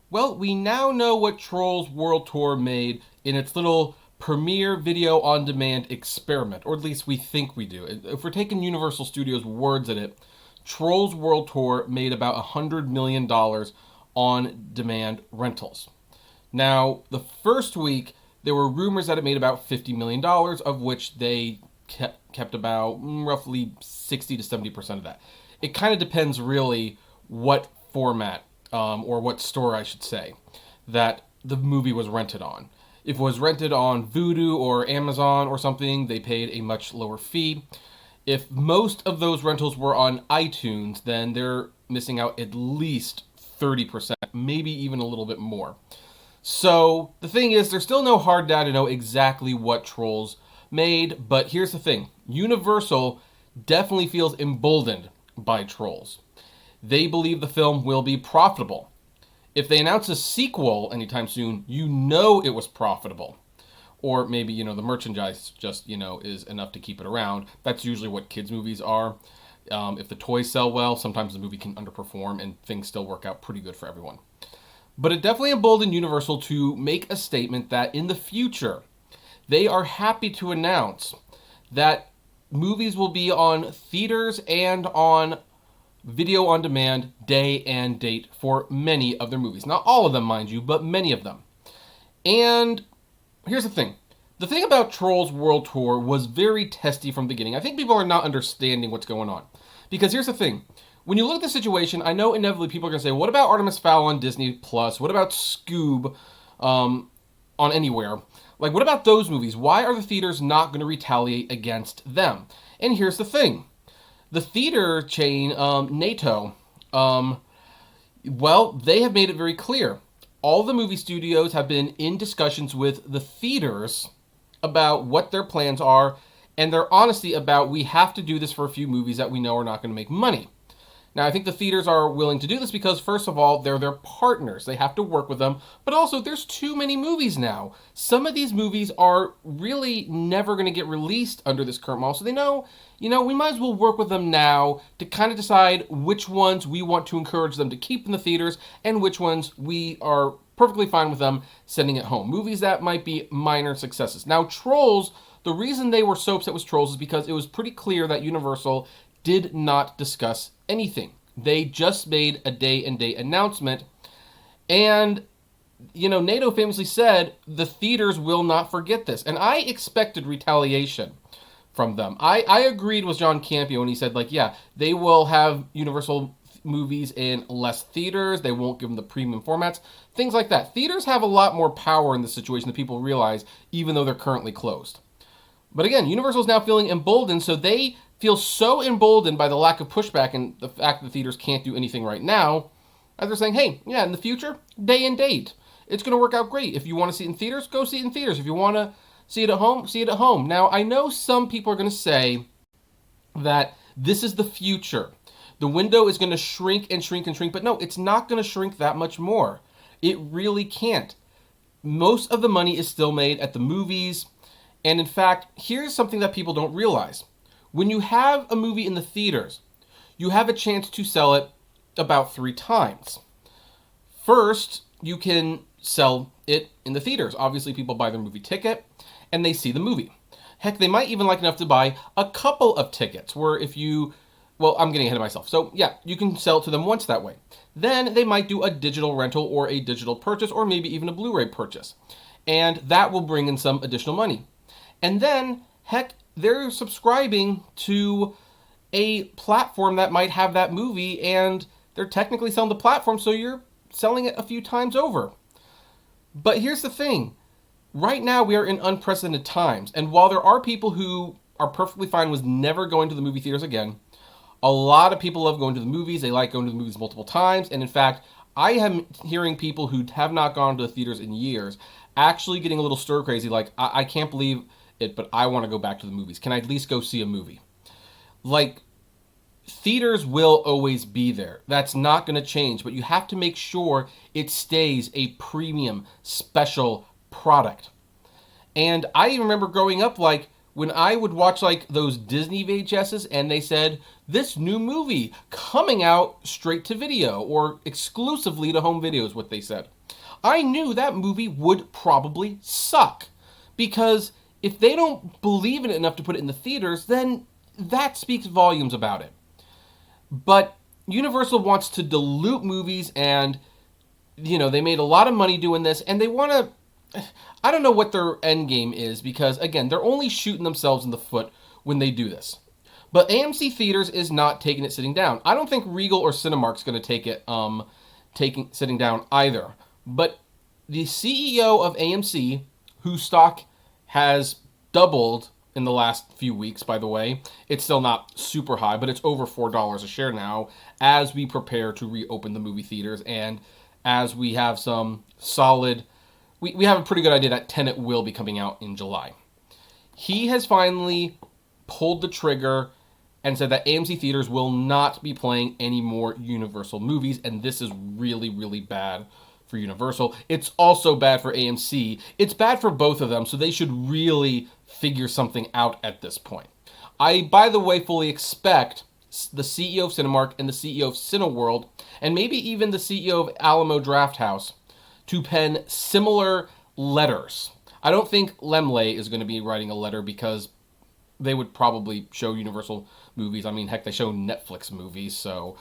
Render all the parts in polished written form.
Well, we now know what Trolls World Tour made in its little premiere video on demand experiment, or at least we think we do. If we're taking Universal Studios' words at it, Trolls World Tour made about $100 million on demand rentals. Now, the first week, there were rumors that it made about $50 million, of which they kept about roughly 60 to 70% of that. It kind of depends, really, what format, or what store, I should say, that the movie was rented on. If it was rented on Vudu or Amazon or something, they paid a much lower fee. If most of those rentals were on iTunes, then they're missing out at least 30%, maybe even a little bit more. So the thing is, there's still no hard data to know exactly what Trolls made, but here's the thing. Universal definitely feels emboldened by Trolls. They believe the film will be profitable. If they announce a sequel anytime soon, you know it was profitable. Or maybe, the merchandise just, is enough to keep it around. That's usually what kids' movies are. If the toys sell well, sometimes the movie can underperform and things still work out pretty good for everyone. But it definitely emboldened Universal to make a statement that in the future, they are happy to announce that movies will be on theaters and on video on demand day and date for many of their movies. Not all of them, mind you, but many of them. And here's the thing. The thing about Trolls World Tour was very testy from the beginning. I think people are not understanding what's going on. Because here's the thing. When you look at the situation, I know inevitably people are going to say, what about Artemis Fowl on Disney Plus? What about Scoob on Anywhere? Like, what about those movies? Why are the theaters not going to retaliate against them? And here's the thing. The theater chain, NATO, well, they have made it very clear. All the movie studios have been in discussions with the theaters about what their plans are and their honesty about we have to do this for a few movies that we know are not going to make money. Now, I think the theaters are willing to do this because, first of all, they're their partners. They have to work with them. But also, there's too many movies now. Some of these movies are really never going to get released under this current model. So they know, we might as well work with them now to kind of decide which ones we want to encourage them to keep in the theaters and which ones we are perfectly fine with them sending at home. Movies that might be minor successes. Now, Trolls, the reason they were so upset with Trolls is because it was pretty clear that Universal did not discuss anything. They just made a day and date announcement. And, NATO famously said the theaters will not forget this. And I expected retaliation from them. I agreed with John Campea when he said, they will have Universal movies in less theaters. They won't give them the premium formats. Things like that. Theaters have a lot more power in this situation than people realize, even though they're currently closed. But again, Universal is now feeling emboldened, so they feel so emboldened by the lack of pushback and the fact that theaters can't do anything right now, that they're saying, hey, in the future, day and date. It's going to work out great. If you want to see it in theaters, go see it in theaters. If you want to see it at home, see it at home. Now, I know some people are going to say that this is the future. The window is going to shrink and shrink and shrink, but no, it's not going to shrink that much more. It really can't. Most of the money is still made at the movies. And in fact, here's something that people don't realize. When you have a movie in the theaters, you have a chance to sell it about 3 times. First, you can sell it in the theaters. Obviously, people buy their movie ticket and they see the movie. Heck, they might even like enough to buy a couple of tickets where I'm getting ahead of myself. So yeah, you can sell it to them once that way. Then they might do a digital rental or a digital purchase or maybe even a Blu-ray purchase. And that will bring in some additional money. And then, heck, they're subscribing to a platform that might have that movie, and they're technically selling the platform, so you're selling it a few times over. But here's the thing. Right now, we are in unprecedented times, and while there are people who are perfectly fine with never going to the movie theaters again, a lot of people love going to the movies. They like going to the movies multiple times, and in fact, I am hearing people who have not gone to the theaters in years actually getting a little stir-crazy, like, I can't believe it, but I want to go back to the movies. Can I at least go see a movie? Theaters will always be there. That's not going to change, but you have to make sure it stays a premium, special product. And I even remember growing up, when I would watch like those Disney VHSs and they said, this new movie coming out straight to video or exclusively to home video is what they said, I knew that movie would probably suck. Because if they don't believe in it enough to put it in the theaters, then that speaks volumes about it. But Universal wants to dilute movies, and they made a lot of money doing this, and they want to, I don't know what their end game is, because again, they're only shooting themselves in the foot when they do this. But AMC Theaters is not taking it sitting down. I don't think Regal or Cinemark's going to take it sitting down either. But the CEO of AMC, whose stock has doubled in the last few weeks, by the way. It's still not super high, but it's over $4 a share now as we prepare to reopen the movie theaters and as we have some solid... We have a pretty good idea that Tenet will be coming out in July. He has finally pulled the trigger and said that AMC Theaters will not be playing any more Universal movies, and this is really, really bad for Universal. It's also bad for AMC. It's bad for both of them, so they should really figure something out at this point. I, by the way, fully expect the CEO of Cinemark and the CEO of Cineworld, and maybe even the CEO of Alamo Drafthouse, to pen similar letters. I don't think Lemley is going to be writing a letter because they would probably show Universal movies. I mean, heck, they show Netflix movies, so,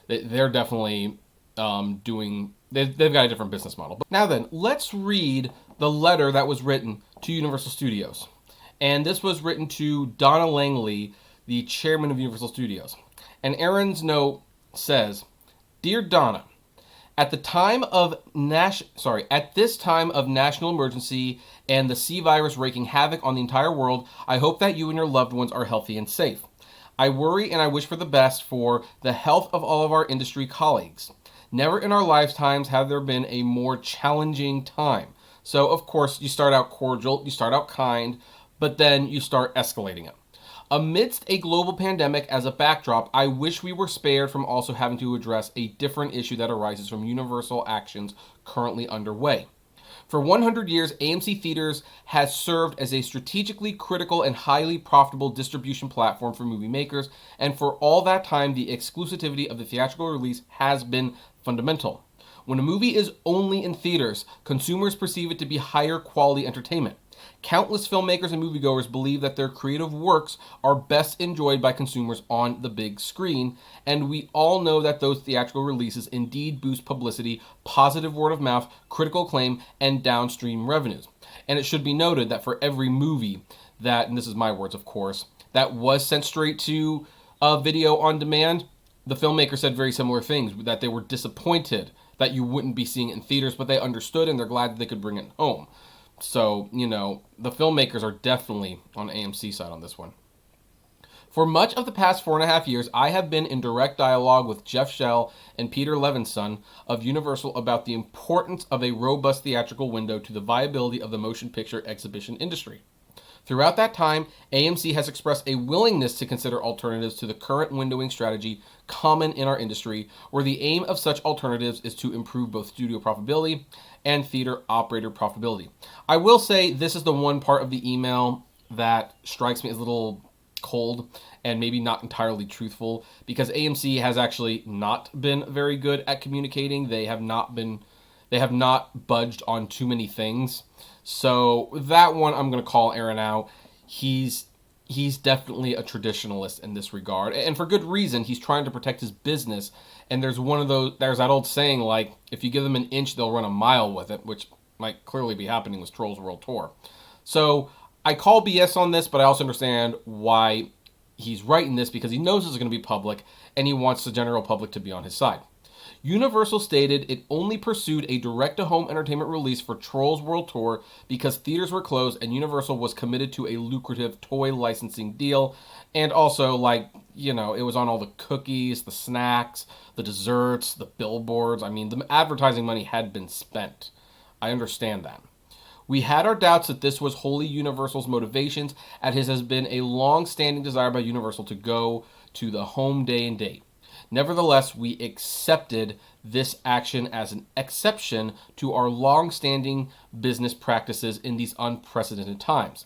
they're definitely they've got a different business model. But now then, let's read the letter that was written to Universal Studios. And this was written to Donna Langley, the chairman of Universal Studios. And Aaron's note says, "Dear Donna, at this time of national emergency and the C virus wreaking havoc on the entire world, I hope that you and your loved ones are healthy and safe. I worry and I wish for the best for the health of all of our industry colleagues. Never in our lifetimes have there been a more challenging time." So, of course, you start out cordial, you start out kind, but then you start escalating it. "Amidst a global pandemic as a backdrop, I wish we were spared from also having to address a different issue that arises from Universal actions currently underway. For 100 years, AMC Theaters has served as a strategically critical and highly profitable distribution platform for movie makers, and for all that time, the exclusivity of the theatrical release has been fundamental. When a movie is only in theaters, consumers perceive it to be higher quality entertainment. Countless filmmakers and moviegoers believe that their creative works are best enjoyed by consumers on the big screen, and we all know that those theatrical releases indeed boost publicity, positive word of mouth, critical acclaim, and downstream revenues. And it should be noted that for every movie that, and this is my words of course, that was sent straight to video on demand, the filmmaker said very similar things, that they were disappointed that you wouldn't be seeing it in theaters, but they understood and they're glad that they could bring it home. So, the filmmakers are definitely on AMC side on this one. For much of the past 4.5 years, I have been in direct dialogue with Jeff Shell and Peter Levinson of Universal about the importance of a robust theatrical window to the viability of the motion picture exhibition industry. Throughout that time, AMC has expressed a willingness to consider alternatives to the current windowing strategy common in our industry, where the aim of such alternatives is to improve both studio profitability and theater operator profitability. I will say this is the one part of the email that strikes me as a little cold and maybe not entirely truthful, because AMC has actually not been very good at communicating. They have not budged on too many things. So that one I'm going to call Aaron out. He's definitely a traditionalist in this regard, and for good reason. He's trying to protect his business, and there's that old saying, like, if you give them an inch, they'll run a mile with it, which might clearly be happening with Trolls World Tour. So I call BS on this, but I also understand why he's writing this, because he knows this is going to be public, and he wants the general public to be on his side. Universal stated it only pursued a direct-to-home entertainment release for Trolls World Tour because theaters were closed and Universal was committed to a lucrative toy licensing deal. And also, it was on all the cookies, the snacks, the desserts, the billboards. I mean, the advertising money had been spent. I understand that. We had our doubts that this was wholly Universal's motivations, as it has been a long-standing desire by Universal to go to the home day and date. Nevertheless, we accepted this action as an exception to our long-standing business practices in these unprecedented times.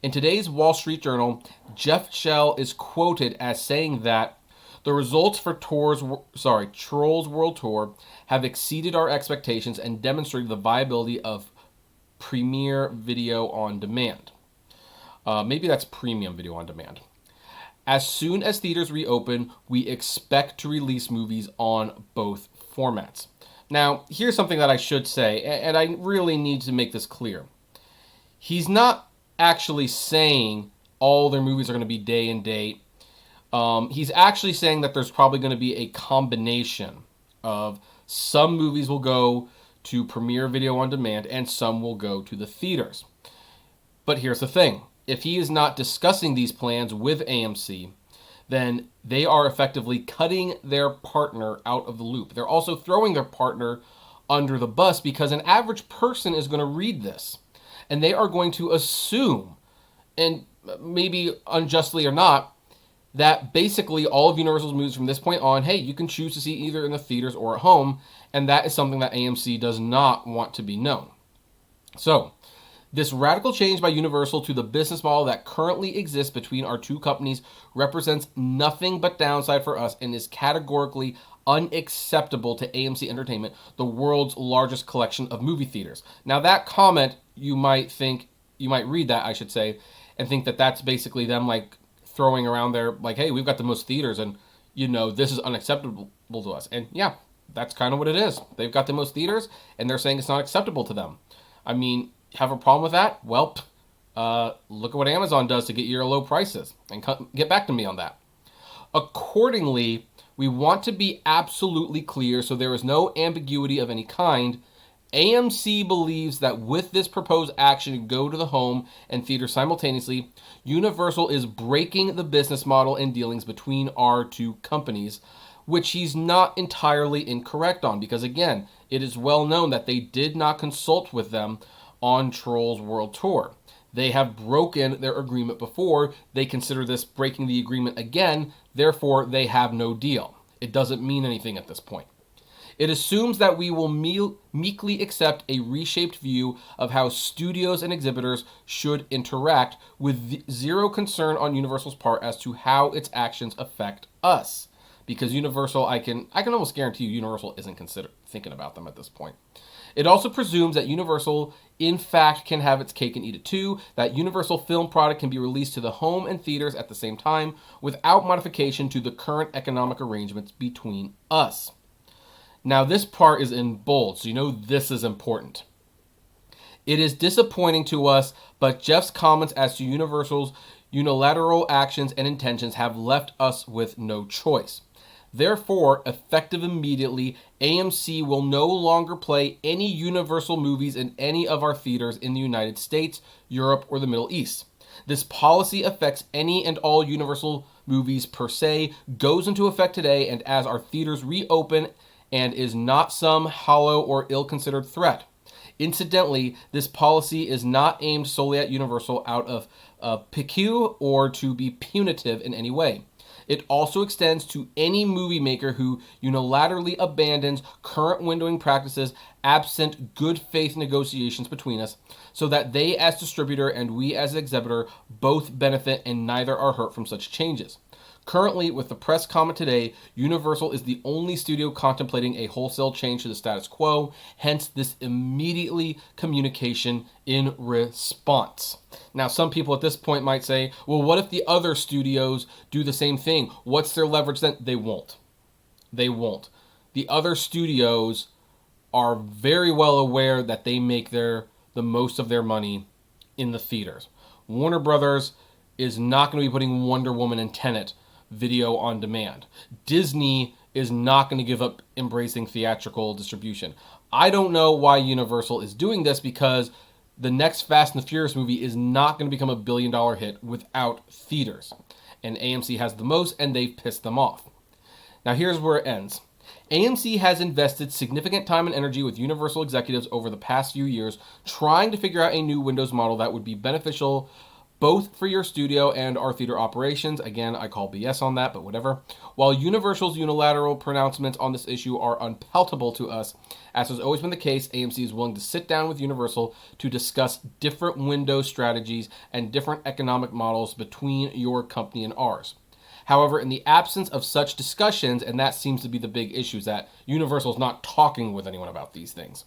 In today's Wall Street Journal, Jeff Shell is quoted as saying that the results for Trolls World Tour have exceeded our expectations and demonstrated the viability of premier video on demand. Maybe that's premium video on demand. As soon as theaters reopen, we expect to release movies on both formats. Now, here's something that I should say, and I really need to make this clear. He's not actually saying all their movies are going to be day and date. He's actually saying that there's probably going to be a combination of some movies will go to premiere video on demand and some will go to the theaters. But here's the thing. If he is not discussing these plans with AMC, then they are effectively cutting their partner out of the loop. They're also throwing their partner under the bus because an average person is going to read this and they are going to assume, and maybe unjustly or not, that basically all of Universal's movies from this point on, hey, you can choose to see either in the theaters or at home, and that is something that AMC does not want to be known. So, this radical change by Universal to the business model that currently exists between our two companies represents nothing but downside for us and is categorically unacceptable to AMC Entertainment, the world's largest collection of movie theaters. Now, that comment, you might read that, I should say, and think that that's basically them like throwing around there like, hey, we've got the most theaters and, this is unacceptable to us. And yeah, that's kind of what it is. They've got the most theaters and they're saying it's not acceptable to them. I mean, have a problem with that? Well, look at what Amazon does to get you your low prices and get back to me on that. Accordingly, we want to be absolutely clear so there is no ambiguity of any kind. AMC believes that with this proposed action to go to the home and theater simultaneously, Universal is breaking the business model and dealings between our two companies, which he's not entirely incorrect on because, again, it is well known that they did not consult with them on Trolls World Tour. They have broken their agreement before. They consider this breaking the agreement again. Therefore, they have no deal. It doesn't mean anything at this point. It assumes that we will meekly accept a reshaped view of how studios and exhibitors should interact with zero concern on Universal's part as to how its actions affect us. Because Universal, I can almost guarantee you Universal isn't thinking about them at this point. It also presumes that Universal, in fact, can have its cake and eat it too, that Universal film product can be released to the home and theaters at the same time without modification to the current economic arrangements between us. Now, this part is in bold, so this is important. It is disappointing to us, but Jeff's comments as to Universal's unilateral actions and intentions have left us with no choice. Therefore, effective immediately, AMC will no longer play any Universal movies in any of our theaters in the United States, Europe, or the Middle East. This policy affects any and all Universal movies per se, goes into effect today, and as our theaters reopen, and is not some hollow or ill-considered threat. Incidentally, this policy is not aimed solely at Universal out of pique or to be punitive in any way. It also extends to any movie maker who unilaterally abandons current windowing practices absent good faith negotiations between us, so that they as distributor and we as exhibitor both benefit and neither are hurt from such changes. Currently, with the press comment today, Universal is the only studio contemplating a wholesale change to the status quo, hence this immediately communication in response. Now, some people at this point might say, well, what if the other studios do the same thing? What's their leverage then? They won't. They won't. The other studios are very well aware that they make the most of their money in the theaters. Warner Brothers is not going to be putting Wonder Woman and Tenet video on demand. Disney is not going to give up embracing theatrical distribution. I don't know why Universal is doing this because the next Fast and the Furious movie is not going to become a billion-dollar hit without theaters. And AMC has the most, and they've pissed them off. Now here's where it ends. AMC has invested significant time and energy with Universal executives over the past few years trying to figure out a new Windows model that would be beneficial both for your studio and our theater operations. Again, I call BS on that, but whatever. While Universal's unilateral pronouncements on this issue are unpalatable to us, as has always been the case, AMC is willing to sit down with Universal to discuss different window strategies and different economic models between your company and ours. However, in the absence of such discussions, and that seems to be the big issue, is that Universal is not talking with anyone about these things.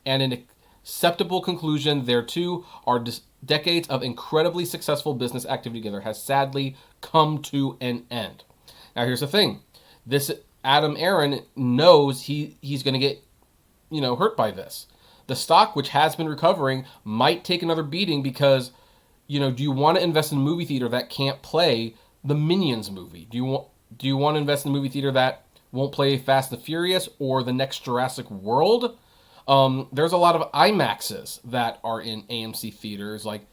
And an acceptable conclusion thereto, our decades of incredibly successful business activity together has sadly come to an end. Now, here's the thing. This Adam Aaron knows he's going to get, hurt by this. The stock, which has been recovering, might take another beating because, do you want to invest in a movie theater that can't play the Minions movie? Do you want to invest in a movie theater that won't play Fast and Furious or the next Jurassic World? There's a lot of IMAXs that are in AMC theaters. Like,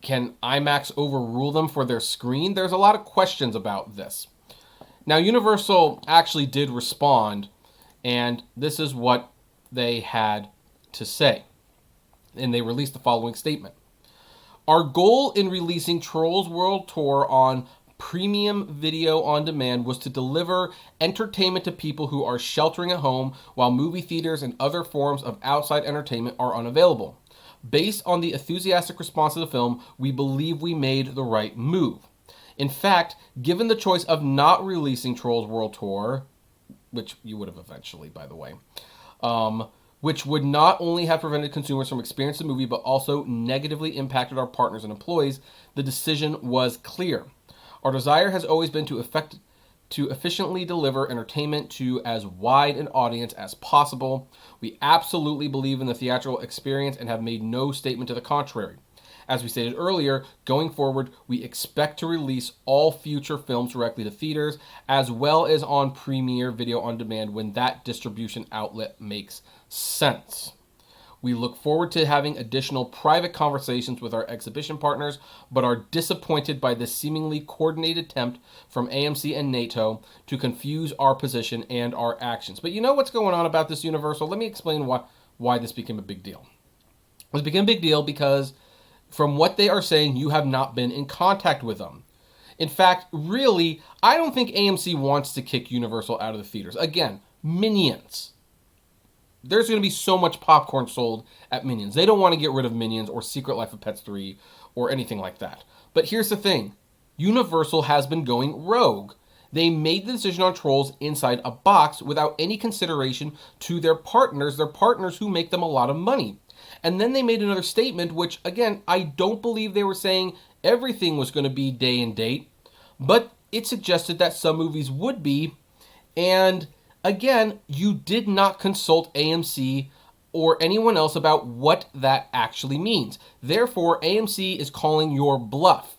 can IMAX overrule them for their screen? There's a lot of questions about this. Now, Universal actually did respond, and this is what they had to say. And they released the following statement. Our goal in releasing Trolls World Tour on premium video on demand was to deliver entertainment to people who are sheltering at home while movie theaters and other forms of outside entertainment are unavailable. Based on the enthusiastic response to the film, we believe we made the right move. In fact, given the choice of not releasing Trolls World Tour, which you would have eventually, by the way, which would not only have prevented consumers from experiencing the movie, but also negatively impacted our partners and employees, the decision was clear. Our desire has always been to efficiently deliver entertainment to as wide an audience as possible. We absolutely believe in the theatrical experience and have made no statement to the contrary. As we stated earlier, going forward, we expect to release all future films directly to theaters, as well as on premiere video on demand when that distribution outlet makes sense. We look forward to having additional private conversations with our exhibition partners, but are disappointed by this seemingly coordinated attempt from AMC and NATO to confuse our position and our actions. But you know what's going on about this, Universal? Let me explain why this became a big deal. It became a big deal because from what they are saying, you have not been in contact with them. In fact, really, I don't think AMC wants to kick Universal out of the theaters. Again, Minions. There's going to be so much popcorn sold at Minions. They don't want to get rid of Minions or Secret Life of Pets 3 or anything like that. But here's the thing. Universal has been going rogue. They made the decision on Trolls inside a box without any consideration to their partners who make them a lot of money. And then they made another statement, which, again, I don't believe they were saying everything was going to be day and date, but it suggested that some movies would be, and again, you did not consult AMC or anyone else about what that actually means. Therefore, AMC is calling your bluff.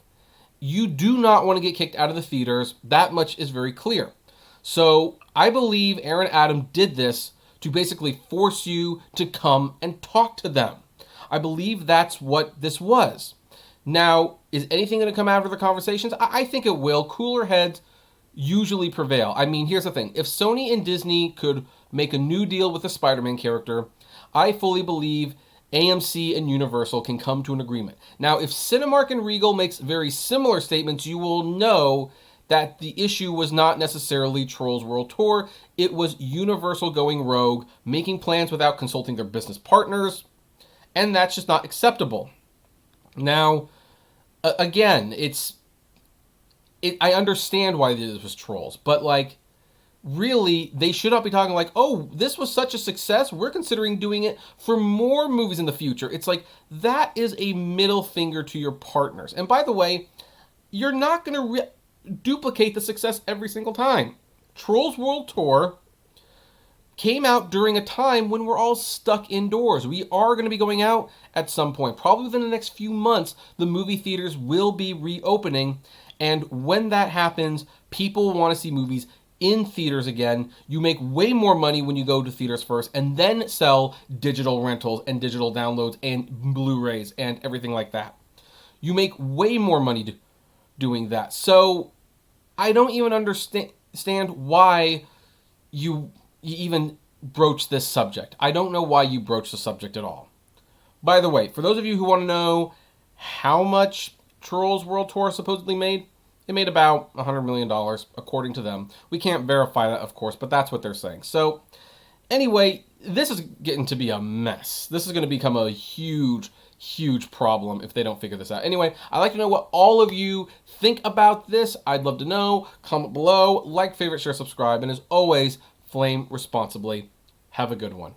You do not want to get kicked out of the theaters. That much is very clear. So I believe Aaron Adam did this to basically force you to come and talk to them. I believe that's what this was. Now, is anything going to come out of the conversations? I think it will. Cooler heads usually prevail. I mean, here's the thing. If Sony and Disney could make a new deal with the Spider-Man character, I fully believe AMC and Universal can come to an agreement. Now, if Cinemark and Regal makes very similar statements, you will know that the issue was not necessarily Trolls World Tour. It was Universal going rogue, making plans without consulting their business partners, and that's just not acceptable. Now, again, I understand why this was Trolls, but really, they should not be talking like, oh, this was such a success, we're considering doing it for more movies in the future. It's like, that is a middle finger to your partners. And by the way, you're not going to duplicate the success every single time. Trolls World Tour came out during a time when we're all stuck indoors. We are going to be going out at some point. Probably within the next few months, the movie theaters will be reopening. And when that happens, people want to see movies in theaters again. You make way more money when you go to theaters first and then sell digital rentals and digital downloads and Blu-rays and everything like that. You make way more money doing that. So I don't even understand why you even broach this subject. I don't know why you broach the subject at all. By the way, for those of you who want to know how much Trolls World Tour supposedly made? It made about $100 million, according to them. We can't verify that, of course, but that's what they're saying. So, anyway, this is getting to be a mess. This is going to become a huge, huge problem if they don't figure this out. Anyway, I'd like to know what all of you think about this. I'd love to know. Comment below, like, favorite, share, subscribe, and as always, flame responsibly. Have a good one.